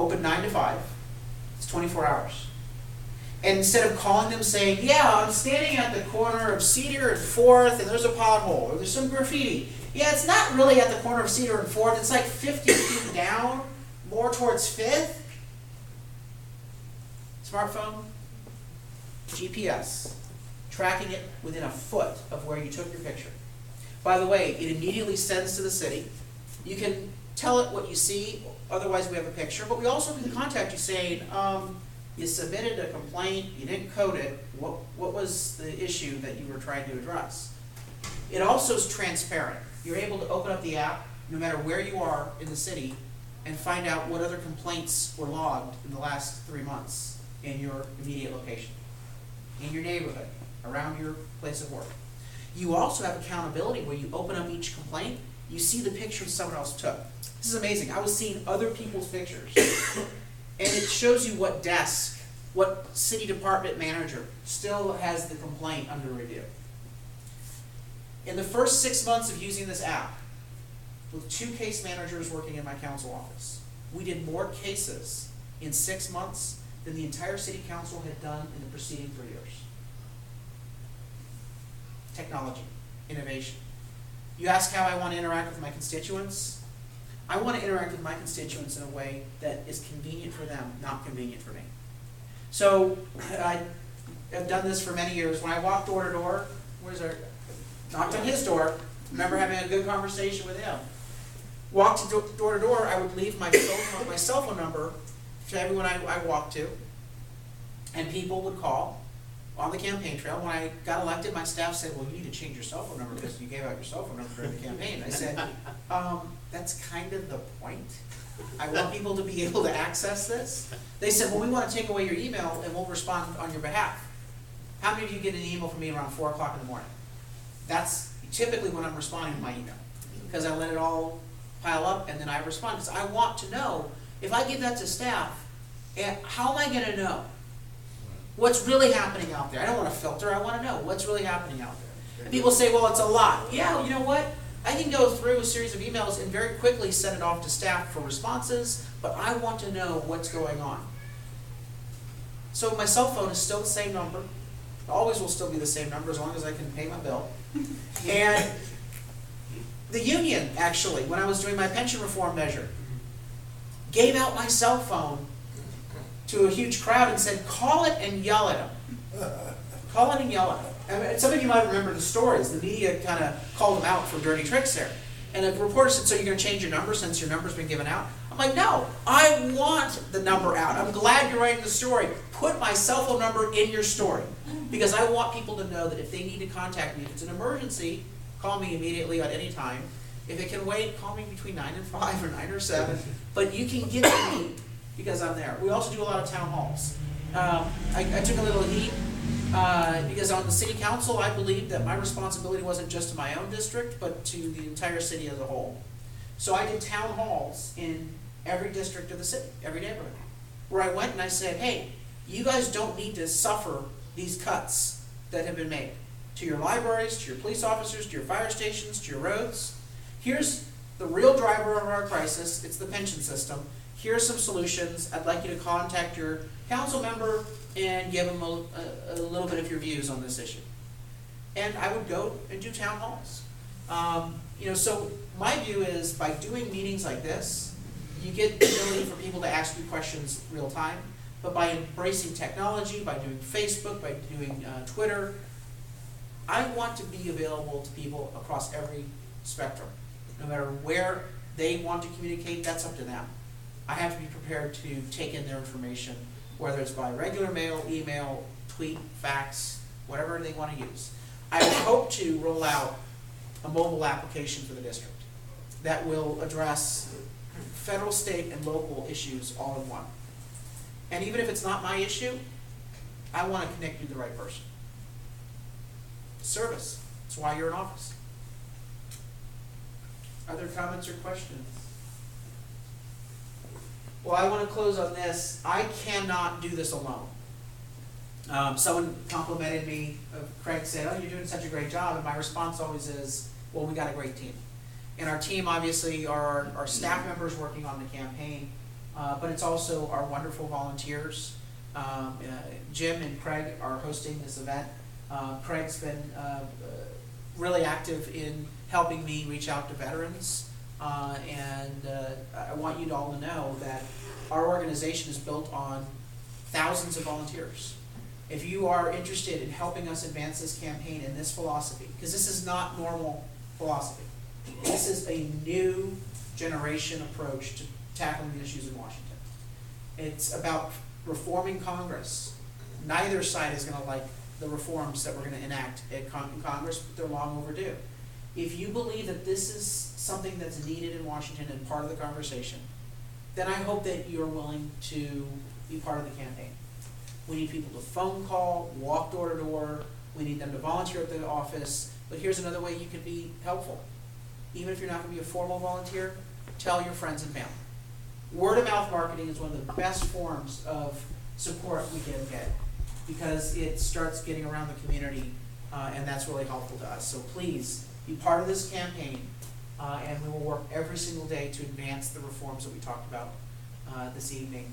open 9 to 5. It's 24 hours. And instead of calling them saying, yeah, I'm standing at the corner of Cedar and 4th and there's a pothole or there's some graffiti. Yeah, it's not really at the corner of Cedar and 4th. It's like 50 feet down, more towards 5th. Smartphone, GPS, tracking it within a foot of where you took your picture. By the way, it immediately sends to the city. You can tell it what you see, otherwise we have a picture, but we also can contact you saying, you submitted a complaint, you didn't code it, what was the issue that you were trying to address? It also is transparent. You're able to open up the app, no matter where you are in the city, and find out what other complaints were logged in the last 3 months in your immediate location, in your neighborhood, around your place of work. You also have accountability where you open up each complaint, you see the picture someone else took. This is amazing. I was seeing other people's pictures. And it shows you what desk, what city department manager still has the complaint under review. In the first 6 months of using this app, with 2 case managers working in my council office, we did more cases in 6 months than the entire city council had done in the preceding 3 years. Technology, innovation. You ask how I want to interact with my constituents. I want to interact with my constituents in a way that is convenient for them, not convenient for me. So I've done this for many years. When I walk door to door, knocked on his door, remember having a good conversation with him. Walked door to door, I would leave my cell phone number to everyone I walked to, and people would call on the campaign trail. When I got elected, my staff said, well, you need to change your cell phone number because you gave out your cell phone number during the campaign. I said, that's kind of the point. I want people to be able to access this. They said, well, we want to take away your email and we'll respond on your behalf. How many of you get an email from me around 4 o'clock in the morning? That's typically when I'm responding to my email, because I let it all pile up and then I respond. Because I want to know, if I give that to staff, how am I going to know what's really happening out there? I don't want to filter. I want to know what's really happening out there. And people say, well, it's a lot. Yeah, well, you know what? I can go through a series of emails and very quickly send it off to staff for responses, but I want to know what's going on. So my cell phone is still the same number. It always will still be the same number as long as I can pay my bill. And the union, actually, when I was doing my pension reform measure, gave out my cell phone to a huge crowd and said, call it and yell at them. Call it and yell at them. I mean, some of you might remember the stories. The media kind of called them out for dirty tricks there. And the reporter said, so you're going to change your number since your number's been given out? I'm like, no, I want the number out. I'm glad you're writing the story. Put my cell phone number in your story. Because I want people to know that if they need to contact me, if it's an emergency, call me immediately at any time. If it can wait, call me between 9 and 5 or 9 or 7. But you can get to me because I'm there. We also do a lot of town halls. I took a little heat because on the city council, I believed that my responsibility wasn't just to my own district, but to the entire city as a whole. So I did town halls in every district of the city, every neighborhood, where I went and I said, hey, you guys don't need to suffer these cuts that have been made to your libraries, to your police officers, to your fire stations, to your roads. Here's the real driver of our crisis. It's the pension system. Here's some solutions. I'd like you to contact your council member and give them a little bit of your views on this issue. And I would go and do town halls. So my view is by doing meetings like this, you get the ability for people to ask you questions real time. But by embracing technology, by doing Facebook, by doing Twitter, I want to be available to people across every spectrum. No matter where they want to communicate, that's up to them. I have to be prepared to take in their information, whether it's by regular mail, email, tweet, fax, whatever they want to use. I hope to roll out a mobile application for the district that will address federal, state, and local issues all in one. And even if it's not my issue, I want to connect you to the right person. Service. That's why you're in office. Other comments or questions? Well, I want to close on this. I cannot do this alone. Someone complimented me. Craig said, oh, you're doing such a great job. And my response always is, well, we got a great team. And our team, obviously, are our staff members working on the campaign. but it's also our wonderful volunteers. Jim and Craig are hosting this event. Craig's been really active in helping me reach out to veterans, and I want you all to know that our organization is built on thousands of volunteers. If you are interested in helping us advance this campaign and this philosophy, because this is not normal philosophy, this is a new generation approach to tackling the issues in Washington. It's about reforming Congress. Neither side is going to like the reforms that we're going to enact in Congress, but they're long overdue. If you believe that this is something that's needed in Washington and part of the conversation, then I hope that you're willing to be part of the campaign. We need people to phone call, walk door to door. We need them to volunteer at the office. But here's another way you can be helpful. Even if you're not going to be a formal volunteer, tell your friends and family. Word of mouth marketing is one of the best forms of support we can get, because it starts getting around the community, and that's really helpful to us. So please be part of this campaign, and we will work every single day to advance the reforms that we talked about this evening.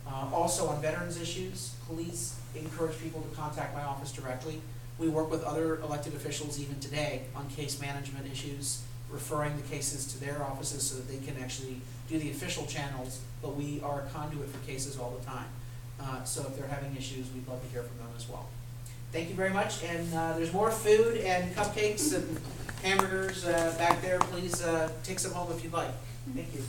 Also on veterans issues, please encourage people to contact my office directly. We work with other elected officials even today on case management issues, referring the cases to their offices so that they can actually do the official channels, but we are a conduit for cases all the time. So if they're having issues, we'd love to hear from them as well. Thank you very much, and there's more food and cupcakes and hamburgers back there. Please take some home if you'd like. Thank you.